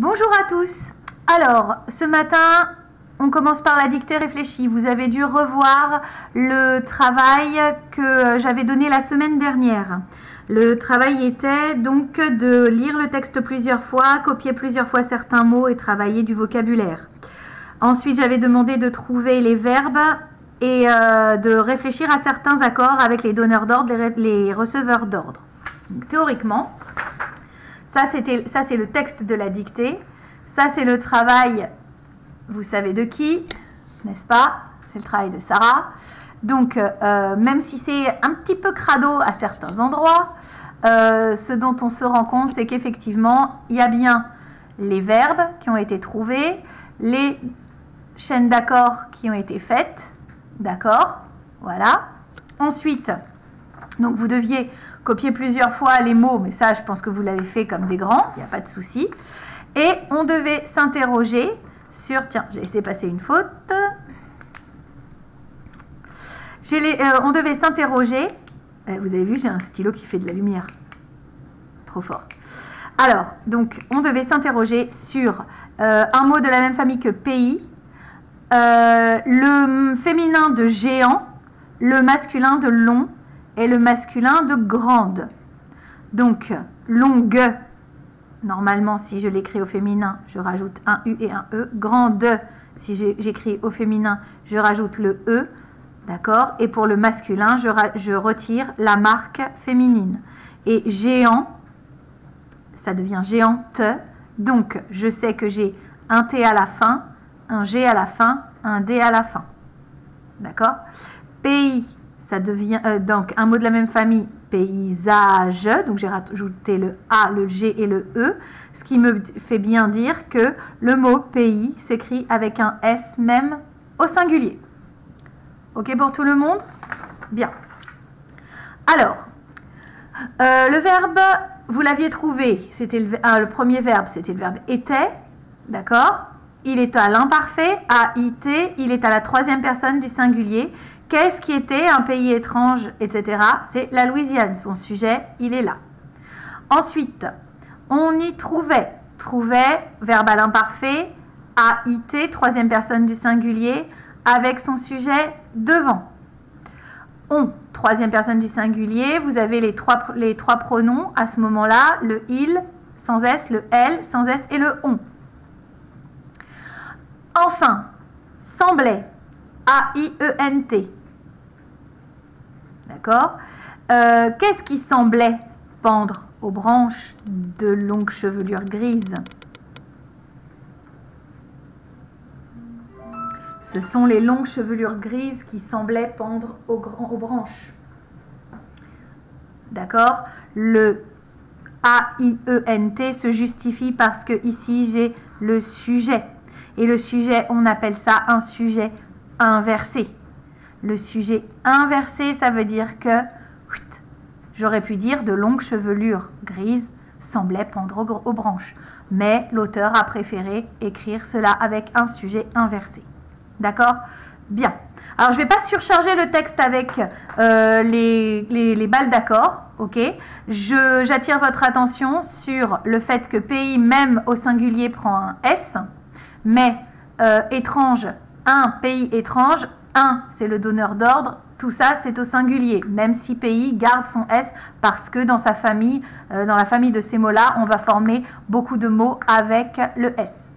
Bonjour à tous. Alors, ce matin, on commence par la dictée réfléchie. Vous avez dû revoir le travail que j'avais donné la semaine dernière. Le travail était donc de lire le texte plusieurs fois, copier plusieurs fois certains mots et travailler du vocabulaire. Ensuite, j'avais demandé de trouver les verbes et de réfléchir à certains accords avec les donneurs d'ordre, les receveurs d'ordre. Théoriquement, ça c'est le texte de la dictée. Ça c'est le travail, vous savez de qui, n'est-ce pas? C'est le travail de Sarah. Donc, même si c'est un petit peu crado à certains endroits, ce dont on se rend compte, c'est qu'effectivement, il y a bien les verbes qui ont été trouvés, les chaînes d'accords qui ont été faites, d'accord? Voilà. Ensuite, donc vous deviez copier plusieurs fois les mots, mais ça, je pense que vous l'avez fait comme des grands, il n'y a pas de souci. Et on devait s'interroger sur... Tiens, j'ai laissé passer une faute. On devait s'interroger... vous avez vu, j'ai un stylo qui fait de la lumière. Trop fort. Alors, donc, on devait s'interroger sur un mot de la même famille que pays, le féminin de géant, le masculin de long et le masculin de grande. Donc, longue, normalement, si je l'écris au féminin, je rajoute un U et un E. Grande, si j'écris au féminin, je rajoute le E. D'accord? Et pour le masculin, je retire la marque féminine. Et géant, ça devient géante. Donc, je sais que j'ai un T à la fin, un G à la fin, un D à la fin. D'accord? Pays, ça devient donc un mot de la même famille, paysage. Donc, j'ai rajouté le A, le G et le E, ce qui me fait bien dire que le mot pays s'écrit avec un S même au singulier. Ok pour tout le monde? Bien. Alors, le verbe, vous l'aviez trouvé. C'était le premier verbe, c'était le verbe était. D'accord? Il est à l'imparfait, A-I-T. Il est à la troisième personne du singulier. Qu'est-ce qui était un pays étrange, etc. C'est la Louisiane. Son sujet, il est là. Ensuite, on y trouvait. Trouvait, verbe à l'imparfait, A-I-T, troisième personne du singulier, avec son sujet devant. On, troisième personne du singulier, vous avez les trois pronoms à ce moment-là, le il, sans S, le elle, sans S et le on. Enfin, semblait, A-I-E-N-T. D'accord? Qu'est-ce qui semblait pendre aux branches de longues chevelures grises? Ce sont les longues chevelures grises qui semblaient pendre aux branches. D'accord? Le A-I-E-N-T se justifie parce que ici j'ai le sujet. Et le sujet, on appelle ça un sujet inversé. Le sujet inversé, ça veut dire que j'aurais pu dire de longues chevelures grises semblaient pendre aux branches. Mais l'auteur a préféré écrire cela avec un sujet inversé. D'accord? Bien. Alors, je ne vais pas surcharger le texte avec les balles d'accord. Ok? J'attire votre attention sur le fait que pays, même au singulier, prend un S. Mais étrange, un pays étrange, un, c'est le donneur d'ordre. Tout ça, c'est au singulier. Même si pays garde son S parce que dans sa famille, dans la famille de ces mots-là, on va former beaucoup de mots avec le S.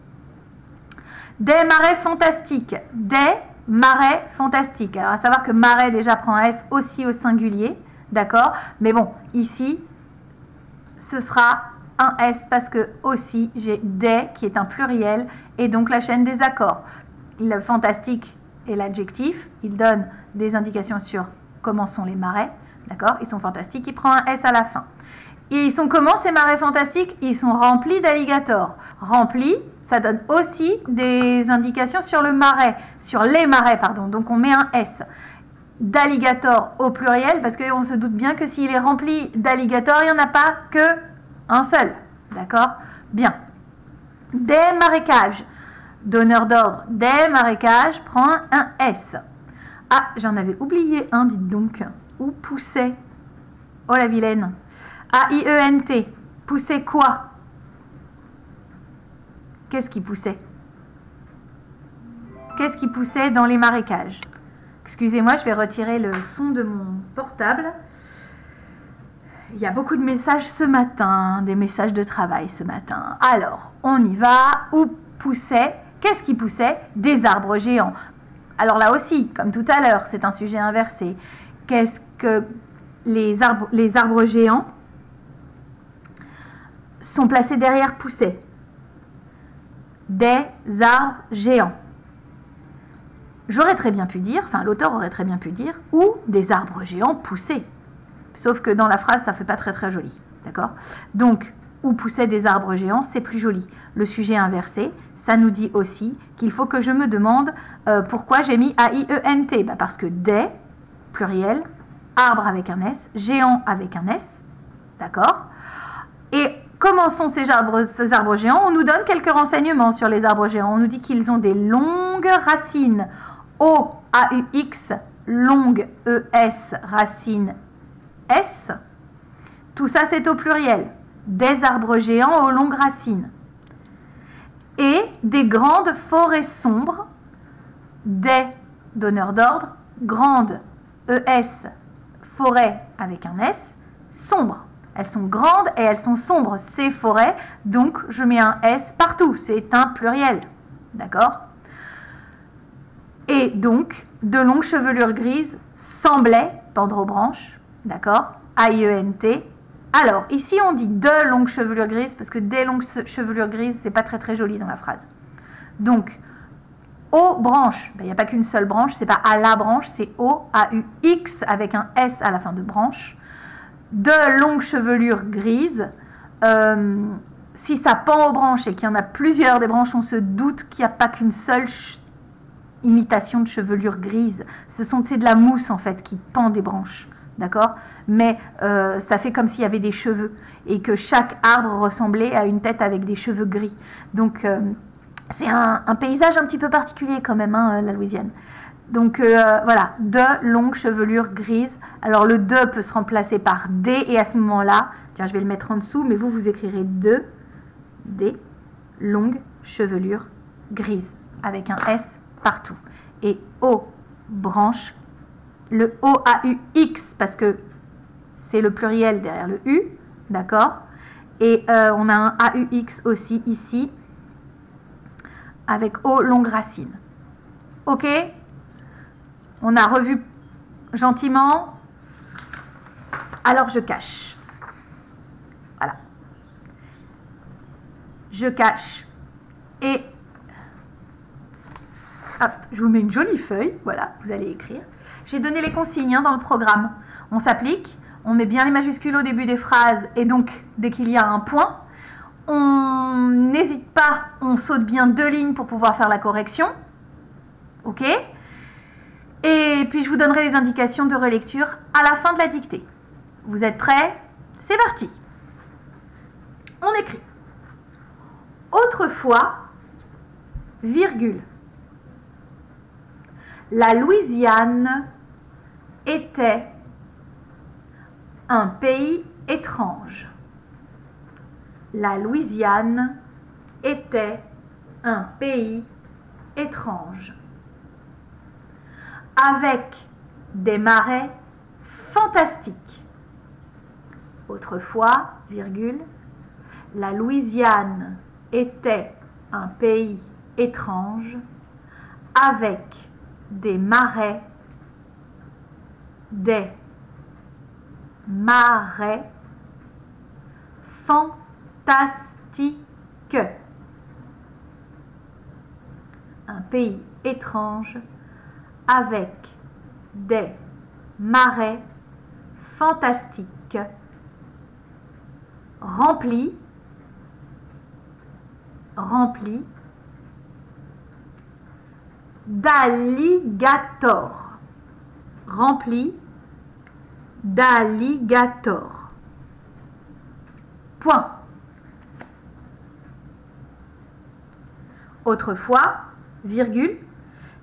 Des marais fantastiques. Des marais fantastiques. Alors, à savoir que marais déjà prend un S aussi au singulier. D'accord? Mais bon, ici, ce sera un S parce que aussi, j'ai des qui est un pluriel et donc la chaîne des accords. Le fantastique est l'adjectif. Il donne des indications sur comment sont les marais. D'accord? Ils sont fantastiques. Il prend un S à la fin. Et ils sont comment ces marais fantastiques? Ils sont remplis d'alligators. Remplis, ça donne aussi des indications sur le marais, sur les marais, pardon. Donc on met un S. D'alligator au pluriel, parce qu'on se doute bien que s'il est rempli d'alligators, il n'y en a pas que un seul. D'accord? Bien. Des marécages. Donneur d'ordre, des marécages, prend un S. Ah, j'en avais oublié un, dites donc. Où poussait? Oh la vilaine. A-I-E-N-T. Pousser quoi? qu'est-ce qui poussait? Qu'est-ce qui poussait dans les marécages? Excusez-moi, je vais retirer le son de mon portable. Il y a beaucoup de messages ce matin, des messages de travail ce matin. Alors, on y va. Où poussait? Qu'est-ce qui poussait? Des arbres géants. Alors là aussi, comme tout à l'heure, c'est un sujet inversé. Qu'est-ce que les arbres géants sont placés derrière poussaient? Des arbres géants. J'aurais très bien pu dire, enfin l'auteur aurait très bien pu dire, où des arbres géants poussaient. Sauf que dans la phrase, ça ne fait pas très joli. D'accord? Donc, où poussaient des arbres géants, c'est plus joli. Le sujet inversé, ça nous dit aussi qu'il faut que je me demande pourquoi j'ai mis A-I-E-N-T. Bah parce que des, pluriel, arbre avec un S, géant avec un S. D'accord? Et comment sont ces arbres géants? On nous donne quelques renseignements sur les arbres géants. On nous dit qu'ils ont des longues racines. O-A-U-X, longue E-S, racine S. Tout ça, c'est au pluriel. Des arbres géants aux longues racines. Et des grandes forêts sombres. Des, donneur d'ordre, grande ES, forêt avec un S, sombre. Elles sont grandes et elles sont sombres, ces forêts. Donc, je mets un S partout. C'est un pluriel. D'accord? Et donc, de longues chevelures grises semblaient pendre aux branches. D'accord? A-I-E-N-T. Alors, ici, on dit de longues chevelures grises parce que des longues chevelures grises, c'est pas très joli dans la phrase. Donc, aux branches, il n'y a pas qu'une seule branche, c'est pas à la branche, c'est O, A-U-X avec un S à la fin de branche. De longues chevelures grises. Si ça pend aux branches et qu'il y en a plusieurs des branches, on se doute qu'il n'y a pas qu'une seule imitation de chevelure grise. C'est de la mousse en fait qui pend des branches. D'accord? Mais ça fait comme s'il y avait des cheveux et que chaque arbre ressemblait à une tête avec des cheveux gris. Donc, c'est un paysage un petit peu particulier quand même, hein, la Louisiane. Donc, voilà, de longues chevelures grises. Alors, le de peut se remplacer par des et à ce moment-là, tiens, je vais le mettre en dessous, mais vous écrirez des longues chevelures grises avec un S partout. Et aux branches, le O-A-U-X, parce que c'est le pluriel derrière le U, d'accord? Et on a un A-U-X aussi ici, avec O longue racine. Ok? On a revu gentiment. Alors je cache. Voilà. Je cache. Et hop, je vous mets une jolie feuille. Voilà, vous allez écrire. J'ai donné les consignes dans le programme. On s'applique, on met bien les majuscules au début des phrases et donc dès qu'il y a un point, on n'hésite pas, on saute bien 2 lignes pour pouvoir faire la correction. Ok? Et puis je vous donnerai les indications de relecture à la fin de la dictée. Vous êtes prêts? C'est parti. On écrit. Autrefois, virgule. La Louisiane était un pays étrange. La Louisiane était un pays étrange. Avec des marais fantastiques. Autrefois, virgule, la Louisiane était un pays étrange avec des marais fantastiques. Un pays étrange avec des marais fantastiques remplis d'alligators. Remplis d'alligators. Point. Autrefois, virgule,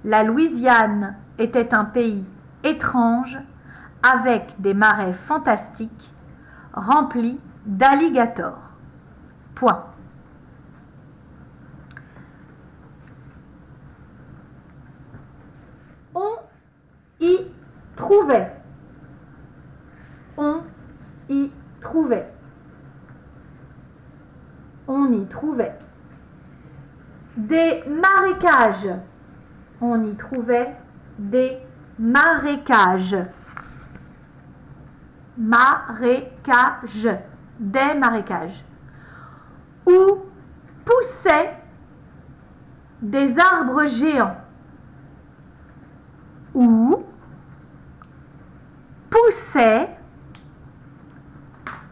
la Louisiane était un pays étrange avec des marais fantastiques remplis d'alligators. Point. trouvait. On y trouvait. On y trouvait. Des marécages. On y trouvait des marécages. Marécages. Des marécages. Où poussaient des arbres géants. Où poussaient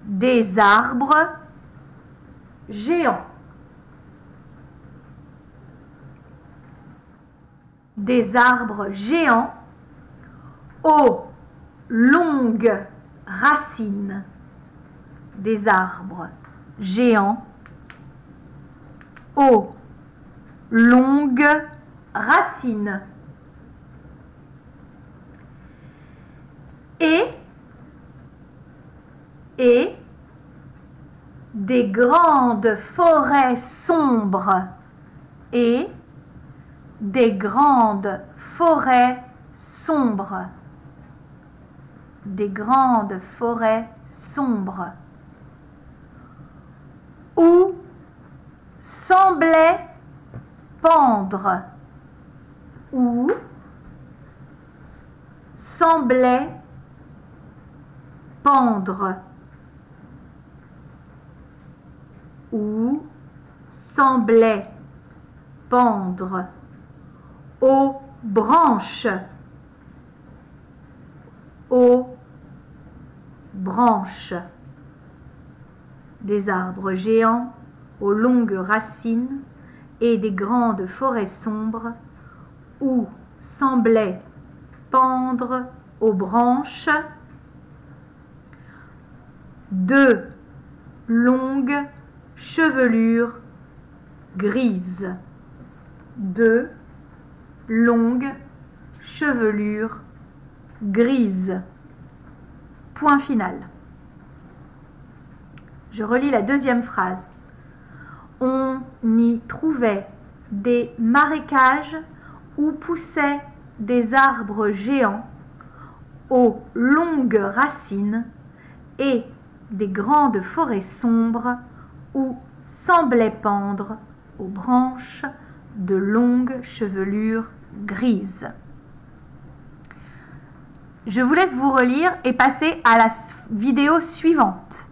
des arbres géants. Des arbres géants aux longues racines. Des arbres géants aux longues racines. Et des grandes forêts sombres. Et des grandes forêts sombres. Des grandes forêts sombres. Où semblait pendre. Où semblait pendre. Où semblait pendre. Aux branches. Aux branches. Des arbres géants aux longues racines et des grandes forêts sombres où semblait pendre aux branches de longues chevelures grises. De longues chevelures grises. Point final. Je relis la deuxième phrase. On y trouvait des marécages où poussaient des arbres géants aux longues racines et des grandes forêts sombres où semblaient pendre aux branches de longues chevelures grises. Je vous laisse vous relire et passer à la vidéo suivante.